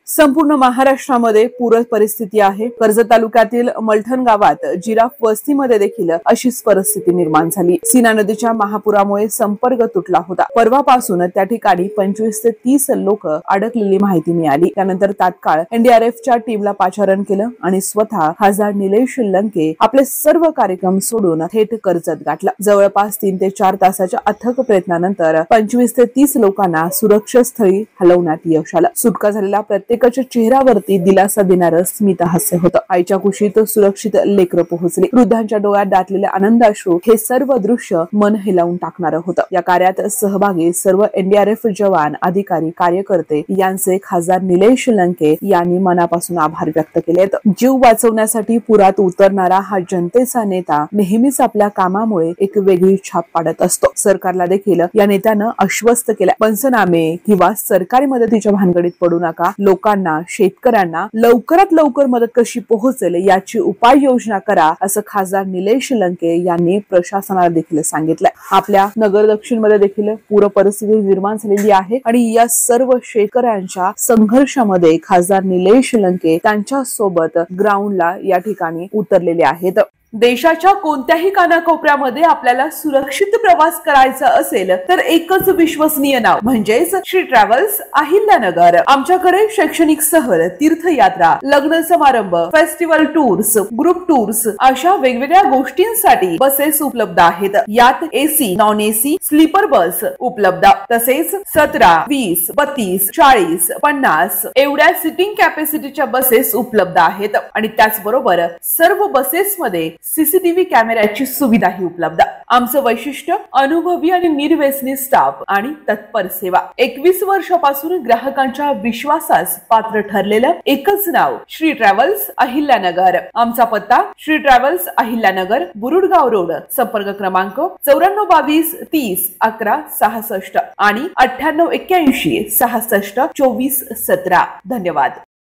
संपूर्ण महाराष्ट्रामध्ये पूर परिस्थिती आहे। कर्जत तालुक्यातील मलठण गावात जिराफ वस्तीमध्ये देखील अशीच परिस्थिती निर्माण झाली। सीना नदीच्या महापुरामुळे संपर्क तुटला होता। परवापासून त्या ठिकाणी 25 ते 30 लोक अडकलेली माहिती मिळाली। त्यानंतर तात्काळ एनडीआरएफच्या टीमला पाचारण केलं आणि स्वतः खासदार निलेश लंके आपले सर्व कार्यक्रम सोडून थेट कर्जत गाठला। जवळपास 3 ते 4 तासाच्या अथक प्रयत्नानंतर 25 ते 30 लोकांना सुरक्षित स्थळी हलवण्यात यश आलं। सुटका झालेल्या प्रत्येकाच्या चेहऱ्यावरती दिलासा देणारं स्मित हास्य होतं। आईच्या कुशीत सुरक्षित लेकरं पोहोचली। वृद्धांच्या डोळ्यात दाटलेले आनंदाश्रू हे सर्व दृश्य मन हेलावून टाकणारं होतं। या कार्यात सहभागी सर्व एनडीआरएफ जवान, अधिकारी, कार्यकर्ते यांचे खासदार निलेश लंके यांनी मनापासून आभार व्यक्त केले आहेत। जीव वाचवण्यासाठी पुरात उतरणारा हा जनतेचा नेता नेहमीच आपल्या कामामुळे एक वेगळी छाप पाडत असतो। सरकारला देखील या नेत्यानं आश्वस्त केलं, पंचनामे किंवा सरकारी मदतीच्या भानगडीत पडू नका। लोकांना, शेतकऱ्यांना लवकरात लवकर मदत कशी पोहोचेल याची उपाययोजना करा, असं खासदार निलेश लंके यांनी प्रशासनाला देखील सांगितलंय। आपल्या नगर दक्षिण मध्ये देखील पूर परिस्थिती निर्माण झालेली आहे आणि या सर्व शेतकऱ्यांच्या संघर्षामध्ये खासदार निलेश लंके त्यांच्या सोबत ग्राउंडला या ठिकाणी उतरलेले आहेत। देशाच्या कोणत्याही कानाकोपऱ्यामध्ये आपल्याला सुरक्षित प्रवास करायचा असेल तर एकच विश्वसनीय नाव म्हणजेच श्री ट्रॅव्हल्स अहिल्यानगर। आमच्याकडे शैक्षणिक सहल, तीर्थयात्रा, लग्न समारंभ, फेस्टिवल टूर्स, ग्रुप टूर्स अशा वेगवेगळ्या गोष्टींसाठी बसेस उपलब्ध आहेत। यात AC, non AC, sleeper bus उपलब्ध, तसेच 17, 20, 32, 40, 50 एवढ्या सिटिंग कॅपॅसिटीच्या बसेस उपलब्ध आहेत आणि त्याचबरोबर सर्व बसेसमध्ये सीसीटीव्ही कॅमेऱ्याची सुविधाही उपलब्ध। आमचं वैशिष्ट्य अनुभवी आणि निर्व्यसनी स्टाफ आणि तत्पर सेवा। 21 वर्षापासून ग्राहकांच्या विश्वासास पात्र ठरलेलं एकच नाव श्री ट्रॅव्हल्स अहिल्यानगर। आमचा पत्ता श्री ट्रॅव्हल्स अहिल्यानगर, बुरुडगाव रोड, संपर्क क्रमांक 9422 30 11 66 आणि 9881 66 24 17। धन्यवाद।